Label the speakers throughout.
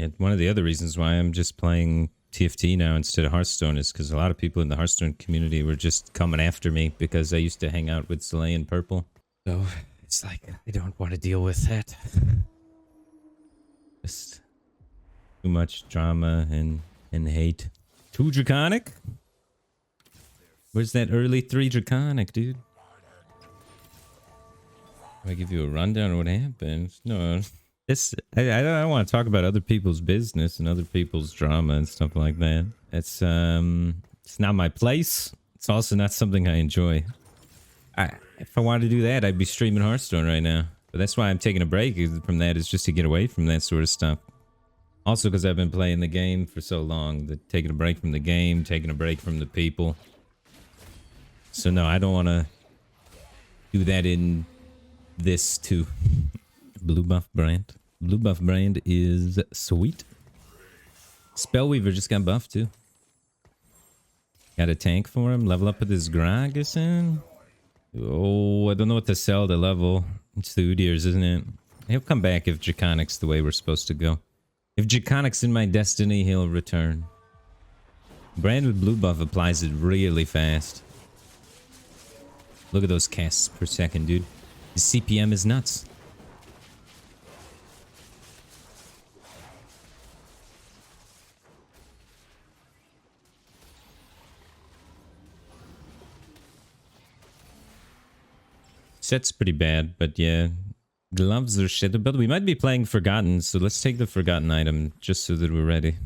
Speaker 1: And one of the other reasons why I'm just playing TFT now instead of Hearthstone is because a lot of people in the Hearthstone community were just coming after me because I used to hang out with Soleil and Purple. So it's like, I don't want to deal with that. Just too much drama and hate. 2 Draconic? Where's that early 3 Draconic, dude? I give you a rundown of what happened. No, I don't want to talk about other people's business and other people's drama and stuff like that. It's not my place. It's also not something I enjoy. If I wanted to do that, I'd be streaming Hearthstone right now. But that's why I'm taking a break from that, is just to get away from that sort of stuff. Also because I've been playing the game for so long, that taking a break from the game, taking a break from the people. So no, I don't want to do that in this too. Blue buff brand. Blue buff brand is sweet. Spellweaver just got buffed too. Got a tank for him. Level up with his Gragas. Oh, I don't know what to sell to level. It's the Udyrs, isn't it? He'll come back if Draconic's the way we're supposed to go. If Draconic's in my destiny, he'll return. Brand with blue buff applies it really fast. Look at those casts per second, dude. His CPM is nuts. Set's pretty bad, but yeah. Gloves are shit, but we might be playing Forgotten, so let's take the Forgotten item just so that we're ready.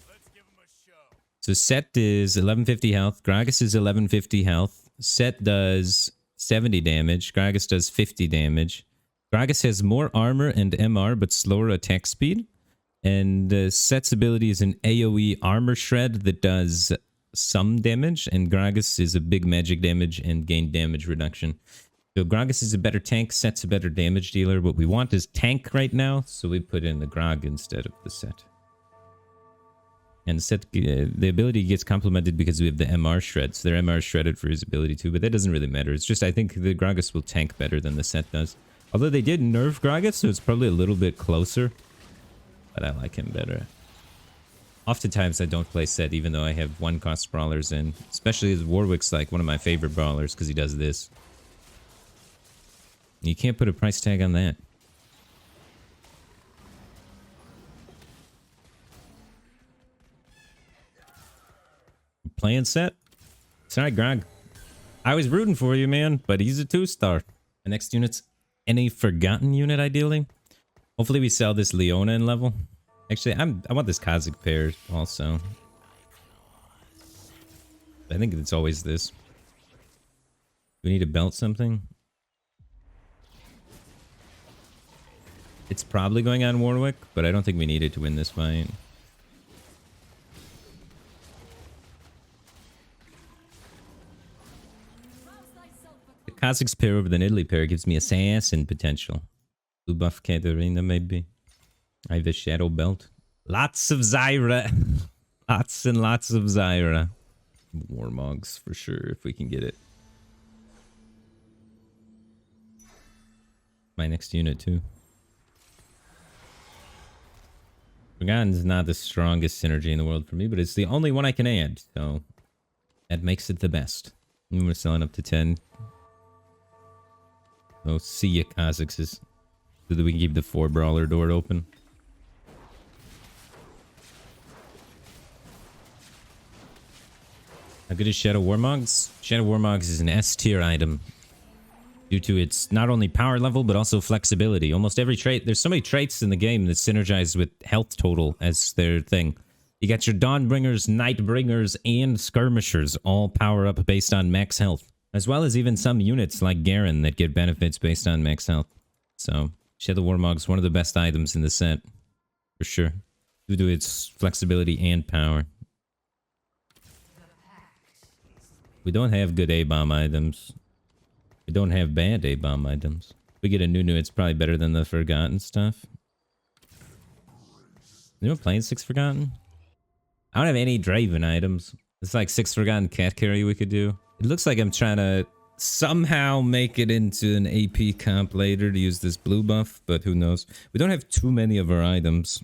Speaker 2: Let's give him a show.
Speaker 1: So Set is 1150 health, Gragas is 1150 health, Set does 70 damage, Gragas does 50 damage. Gragas has more armor and MR, but slower attack speed. And Set's ability is an AoE armor shred that does some damage, and Gragas is a big magic damage and gain damage reduction. So Gragas is a better tank, Set's a better damage dealer. What we want is tank right now, so we put in the Grog instead of the Set. And Set, the ability gets complemented because we have the MR shred, so their MR is shredded for his ability too, but that doesn't really matter. It's just I think the Gragas will tank better than the Set does. Although they did nerf Gragas, so it's probably a little bit closer, but I like him better. Oftentimes I don't play Set even though I have 1-cost brawlers in, especially as Warwick's like one of my favorite brawlers because he does this. You can't put a price tag on that. Playing Set? Sorry, Grog. I was rooting for you, man, but he's a 2-star. The next unit's any Forgotten unit, ideally. Hopefully we sell this Leona in level. Actually, I want this Kha'Zix pair also. I think it's always this. We need to belt something. It's probably going on Warwick, but I don't think we need it to win this fight. The Kha'Zix pair over the Nidalee pair gives me assassin potential. Blue buff Katarina, maybe. I have a shadow belt. Lots of Zyra. Lots and lots of Zyra. Warmogs for sure, if we can get it. My next unit, too. Forgotten's not the strongest synergy in the world for me, but it's the only one I can add, so that makes it the best. And we're selling up to 10. Oh, see ya, Kha'Zixes. So that we can keep the 4 brawler door open. How good is Shadow Warmogs? Shadow Warmogs is an S tier item due to its not only power level but also flexibility. Almost every trait, there's so many traits in the game that synergize with health total as their thing. You got your Dawnbringers, Nightbringers, and Skirmishers all power up based on max health, as well as even some units like Garen that get benefits based on max health. So Shadow Warmog's one of the best items in the set, for sure, due to its flexibility and power. We don't have good A-bomb items. We don't have bad A-bomb items. If we get a Nunu, it's probably better than the Forgotten stuff. Anyone playing 6 Forgotten? I don't have any Draven items. It's like 6 Forgotten cat carry we could do. It looks like I'm trying to somehow make it into an AP comp later to use this blue buff, but who knows. We don't have too many of our items.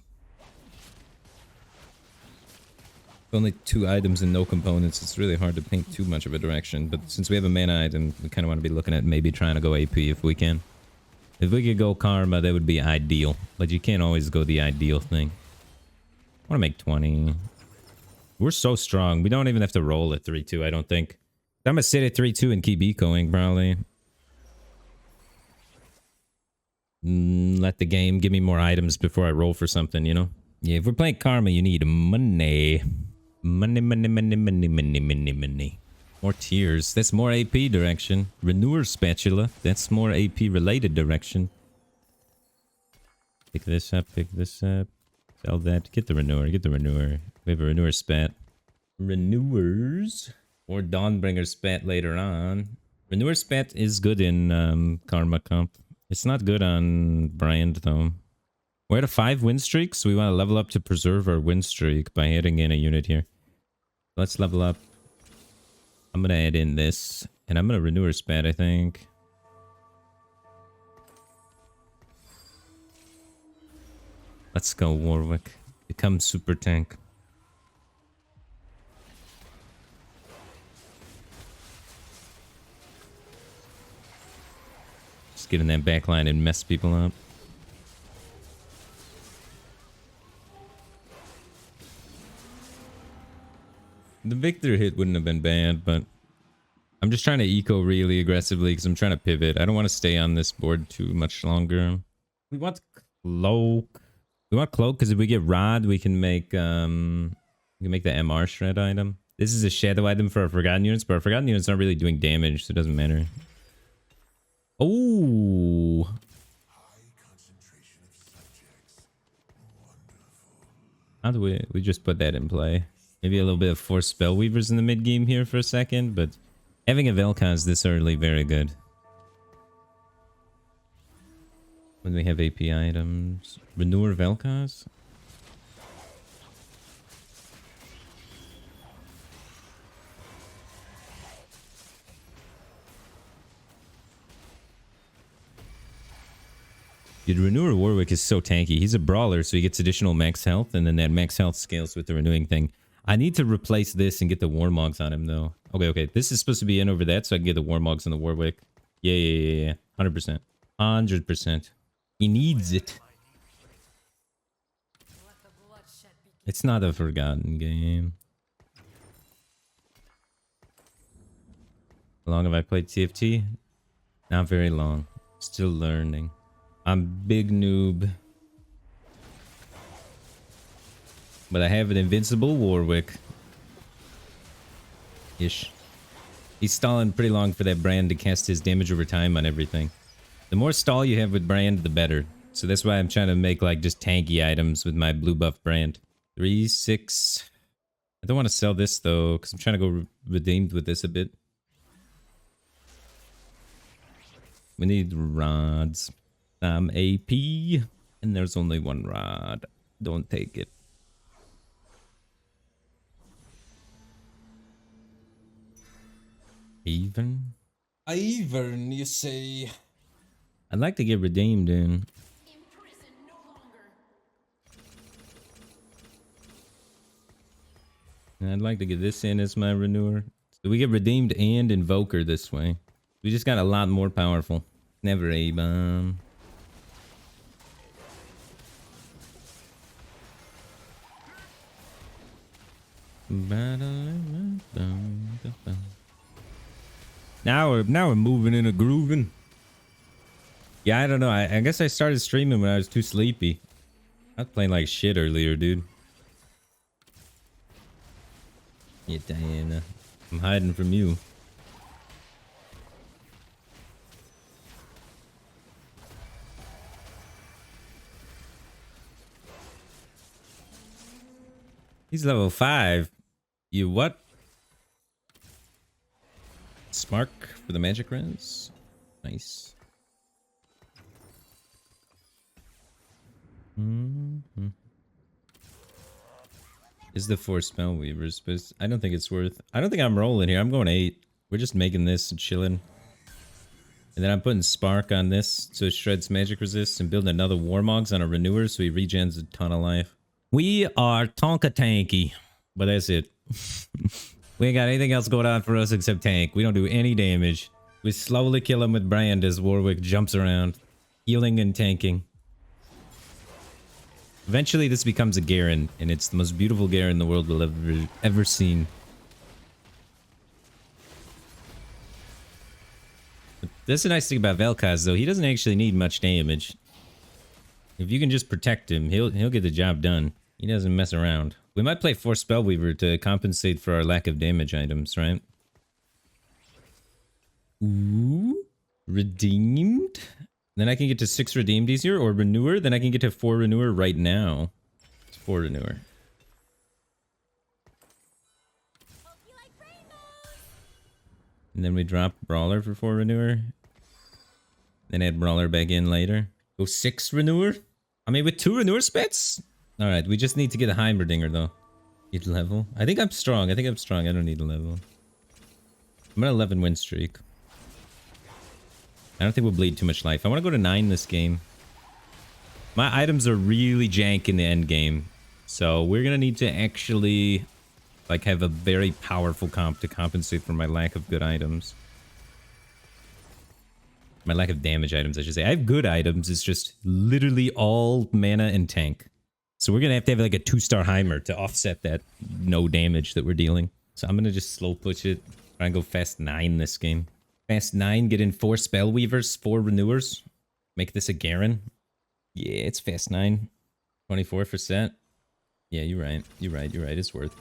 Speaker 1: Only 2 items and no components. It's really hard to paint too much of a direction. But since we have a mana item, we kind of want to be looking at maybe trying to go AP if we can. If we could go Karma, that would be ideal. But you can't always go the ideal thing. I want to make 20. We're so strong. We don't even have to roll at 3-2, I don't think. I'm going to sit at 3-2 and keep ecoing, probably. Let the game give me more items before I roll for something, you know? Yeah, if we're playing Karma, you need money. Money, money, money, money, money, money, money. More tears. That's more AP direction. Renewer spatula. That's more AP related direction. Pick this up, pick this up. Sell that. Get the renewer, get the renewer. We have a renewer spat. Renewers. Or Dawnbringer spat later on. Renewer spat is good in Karma comp. It's not good on brand though. We're at a 5 win streak, so we want to level up to preserve our win streak by adding in a unit here. Let's level up. I'm going to add in this, and I'm going to renew her spat, I think. Let's go, Warwick. Become super tank. Just get in that back line and mess people up. The Victor hit wouldn't have been bad, but I'm just trying to eco really aggressively because I'm trying to pivot. I don't want to stay on this board too much longer. We want cloak. We want cloak because if we get rod, we can make the MR shred item. This is a shadow item for our forgotten units, but our forgotten units aren't really doing damage, so it doesn't matter. Oh, how do we just put that in play? Maybe a little bit of Force Spellweavers in the mid game here for a second, but having a Vel'Koz this early, very good. When we have AP items, Renewer Vel'Koz. Dude, Renewer Warwick is so tanky. He's a brawler, so he gets additional max health, and then that max health scales with the renewing thing. I need to replace this and get the Warmogs on him, though. Okay. This is supposed to be in over that, so I can get the Warmogs on the Warwick. Yeah. 100%. 100%. He needs it. It's not a forgotten game. How long have I played TFT? Not very long. Still learning. I'm big noob. But I have an Invincible Warwick. Ish. He's stalling pretty long for that brand to cast his damage over time on everything. The more stall you have with brand, the better. So that's why I'm trying to make like just tanky items with my blue buff brand. 3, 6. I don't want to sell this though, because I'm trying to go redeemed with this a bit. We need rods. AP. And there's only 1 rod. Don't take it. Even, you say? I'd like to get redeemed in. And I'd like to get this in as my renewer. So we get redeemed and invoker this way. We just got a lot more powerful. Never a bomb. Now we're moving in a grooving. Yeah, I don't know. I guess I started streaming when I was too sleepy. I was playing like shit earlier, dude. Yeah, Diana. I'm hiding from you. He's level 5. You what? Spark for the magic res. Nice. Is the 4 Spellweavers, but I don't think it's worth. I don't think I'm rolling here. I'm going 8. We're just making this and chilling. And then I'm putting Spark on this so it shreds magic resist and building another Warmogs on a renewer so he regens a ton of life. We are Tonka Tanky. But that's it. We ain't got anything else going on for us except tank. We don't do any damage. We slowly kill him with Brand as Warwick jumps around, healing and tanking. Eventually this becomes a Garen, and it's the most beautiful Garen the world will ever seen. But that's the nice thing about Vel'Koz, though. He doesn't actually need much damage. If you can just protect him, he'll get the job done. He doesn't mess around. We might play Force Spellweaver to compensate for our lack of damage items, right? Ooh, redeemed. Then I can get to 6 redeemed easier, or renewer. Then I can get to 4 renewer right now. It's 4 renewer. And then we drop Brawler for 4 renewer. Then add Brawler back in later. Go 6 renewer. I mean, with 2 renewer spits. All right, we just need to get a Heimerdinger though. Need level. I think I'm strong. I don't need a level. I'm at 11 win streak. I don't think we'll bleed too much life. I want to go to 9 this game. My items are really jank in the end game. So we're going to need to actually like have a very powerful comp to compensate for my lack of good items. My lack of damage items, I should say. I have good items. It's just literally all mana and tank. So we're going to have like a 2-star Heimer to offset that no damage that we're dealing. So I'm going to just slow push it. Try and go fast 9 this game. Fast 9, get in 4 Spellweavers, 4 Renewers. Make this a Garen. Yeah, it's fast 9. 24 for set. Yeah, you're right. You're right. It's worth.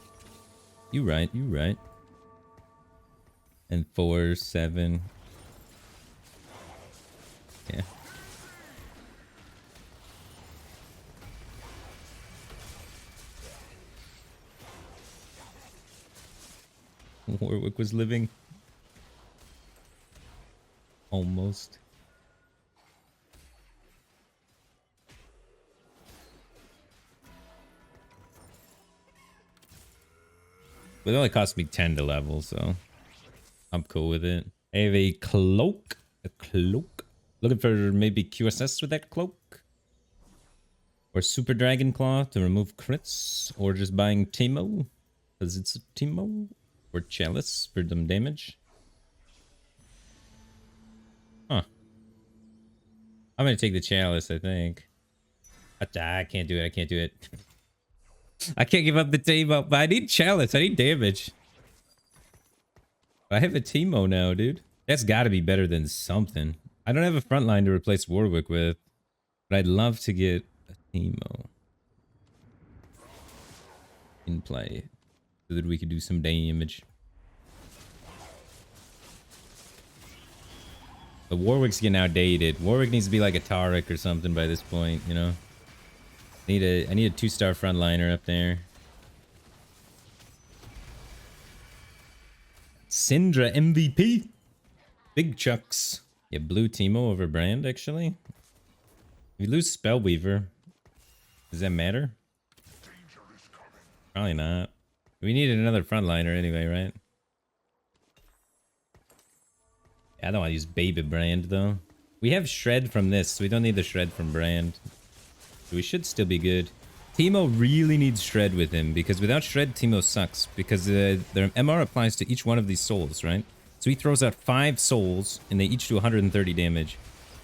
Speaker 1: You're right. And 4, 7. Yeah. Warwick was living. Almost. But it only cost me 10 to level, so I'm cool with it. I have a cloak. Looking for maybe QSS with that cloak. Or Super Dragon Claw to remove crits. Or just buying Teemo, because it's a Teemo. Or Chalice for some damage. Huh. I'm gonna take the Chalice, I think. I can't do it. I can't give up the Teemo, but I need Chalice. I need damage. I have a Teemo now, dude. That's gotta be better than something. I don't have a frontline to replace Warwick with, but I'd love to get a Teemo in play so that we could do some damage. But Warwick's getting outdated. Warwick needs to be like a Taric or something by this point, you know? I need a 2-star frontliner up there. Syndra MVP. Big chucks. Yeah, blue Teemo over Brand, actually. If we lose Spellweaver, does that matter? Probably not. We needed another frontliner anyway, right? I don't want to use Baby Brand, though. We have Shred from this, so we don't need the Shred from Brand. So we should still be good. Teemo really needs Shred with him, because without Shred, Teemo sucks. Because their MR applies to each one of these souls, right? So he throws out 5 souls, and they each do 130 damage.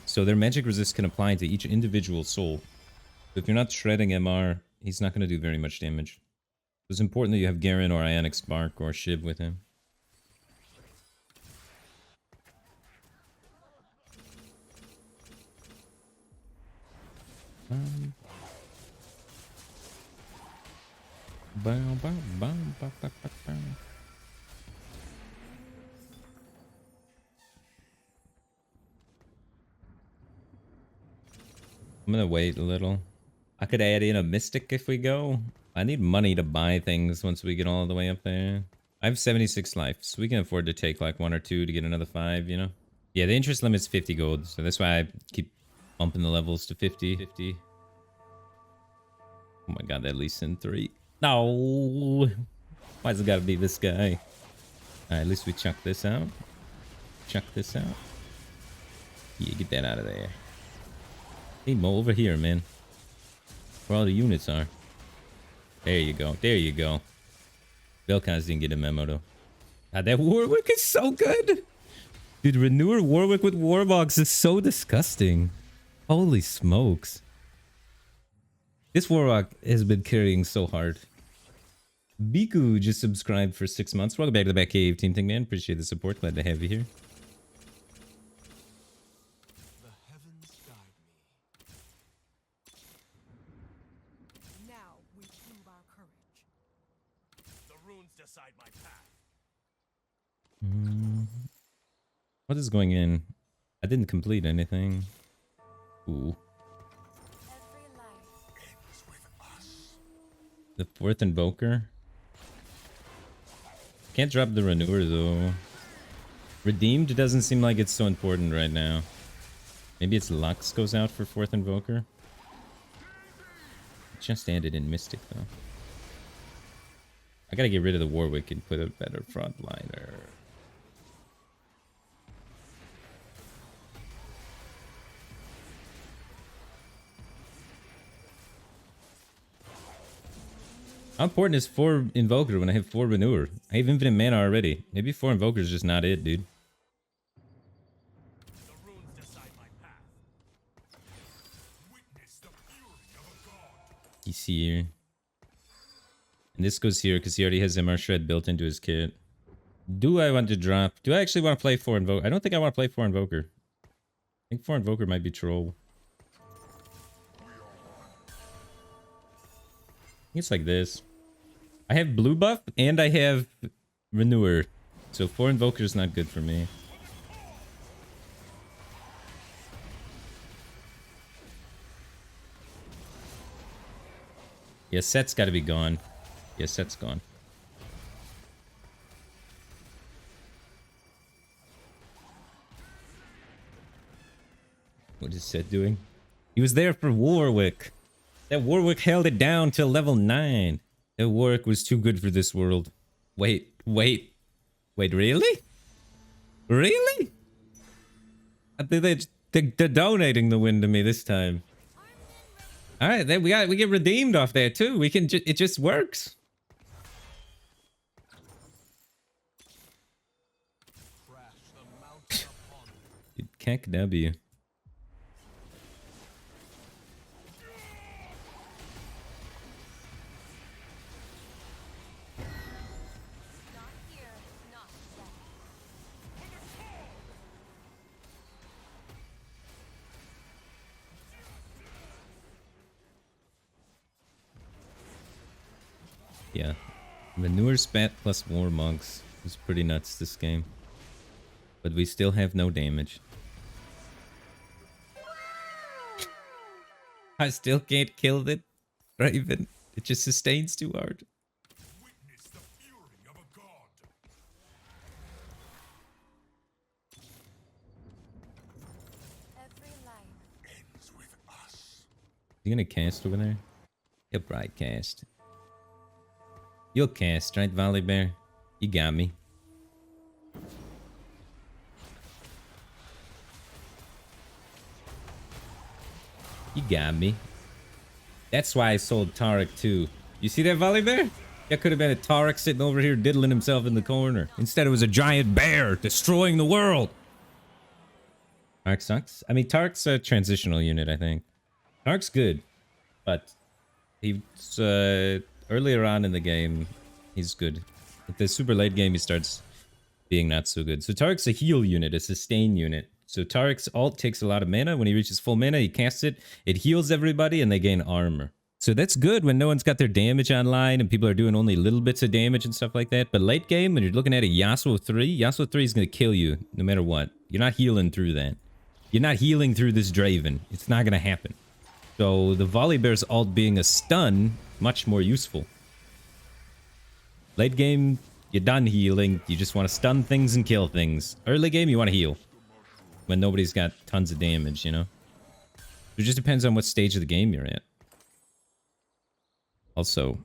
Speaker 1: So their magic resist can apply to each individual soul. So if you're not shredding MR, he's not going to do very much damage. So it's important that you have Garen or Ionic Spark or Shiv with him. I'm gonna wait a little. I could add in a Mystic if we go. I need money to buy things once we get all the way up there. I have 76 life, so we can afford to take like 1 or 2 to get another 5, you know? Yeah, the interest limit's 50 gold, so that's why I keep bumping the levels to 50. Oh my god, that Lee Sin 3. No! Why's it gotta be this guy? Alright, at least we chuck this out. Yeah, get that out of there. Teemo, over here, man. Where all the units are. There you go. Velkaz didn't get a memo though. God, that Warwick is so good. Dude, Renewer Warwick with Warbox is so disgusting. Holy smokes. This Warlock has been carrying so hard. Biku just subscribed for 6 months. Welcome back to the back cave, Team Thing Man. Appreciate the support. Glad to have you here.
Speaker 2: The heavens guide me. Now we prove our courage. The runes decide my path.
Speaker 1: What is going in? I didn't complete anything. Ooh. The 4th Invoker. Can't drop the Renewer though. Redeemed doesn't seem like it's so important right now. Maybe it's Lux goes out for 4th Invoker. Just added in Mystic though. I gotta get rid of the Warwick and put a better frontliner. How important is 4 Invoker when I have 4 Renewer? I have infinite mana already. Maybe 4 Invoker is just not it, dude.
Speaker 2: The runes decide my path. Witness the fury of a god.
Speaker 1: He's here. And this goes here because he already has MR Shred built into his kit. Do I want to drop? Do I actually want to play 4 Invoker? I don't think I want to play 4 Invoker. I think 4 Invoker might be troll. It's like this. I have blue buff and I have Renewer. So 4 Invoker is not good for me. Yeah, set's got to be gone. Yeah, set's gone. What is set doing? He was there for Warwick. That Warwick held it down till level 9. That Warwick was too good for this world. Wait, really? Really? I think they're donating the win to me this time. All right, then we get redeemed off there too. We can it just works. Dude, Keck W. Yeah, Manure Spat plus War Monks is pretty nuts this game. But we still have no damage. I still can't kill it, Raven. It just sustains too hard.
Speaker 2: Witness the fury of a god.
Speaker 3: Every life
Speaker 2: Ends with us.
Speaker 1: You gonna cast over there? Yep, right, cast. You'll cast, right, Volley Bear? You got me. You got me. That's why I sold Tarek too. You see that, Volley Bear? That could have been a Tarek sitting over here diddling himself in the corner. Instead, it was a giant bear destroying the world. Tarek sucks. I mean, Tarek's a transitional unit, I think. Tarek's good, but he's earlier on in the game, he's good. At the super late game, he starts being not so good. So Tarek's a heal unit, a sustain unit. So Tarek's ult takes a lot of mana. When he reaches full mana, he casts it. It heals everybody, and they gain armor. So that's good when no one's got their damage online and people are doing only little bits of damage and stuff like that. But late game, when you're looking at a Yasuo 3, Yasuo 3 is going to kill you no matter what. You're not healing through that. You're not healing through this Draven. It's not going to happen. So the Volley Bear's ult being a stun, much more useful. Late game, you're done healing. You just want to stun things and kill things. Early game, you want to heal. When nobody's got tons of damage, you know? It just depends on what stage of the game you're at. Also,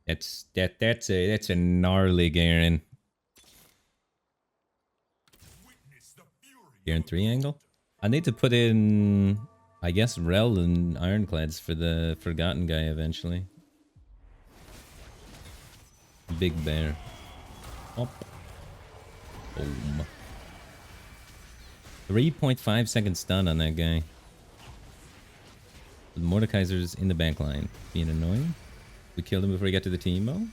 Speaker 1: that's a gnarly Garen. Garen 3 angle? I need to put in, I guess, Rel and Ironclads for the Forgotten guy eventually. Big bear. Up. Boom. 3.5 second stun on that guy. The Mordekaiser's in the back line. Being annoying. We killed him before he got to the Teemo.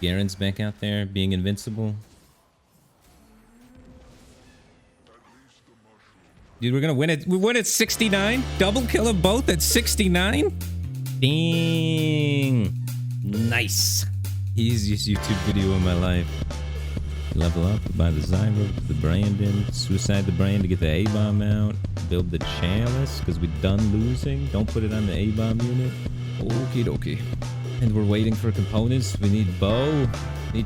Speaker 1: Garen's back out there being invincible. Dude, we're gonna win it. We win at 69. Double kill them both at 69. Dang. Nice. Easiest YouTube video of my life. Level up, buy the Zyro, the Brandon, suicide the Brand to get the A-bomb out, build the Chalice because we're done losing. Don't put it on the A-bomb unit. Okie dokie. And we're waiting for components. We need bow. We need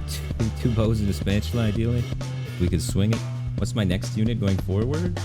Speaker 1: two bows and a spatula ideally. We could swing it. What's my next unit going forward?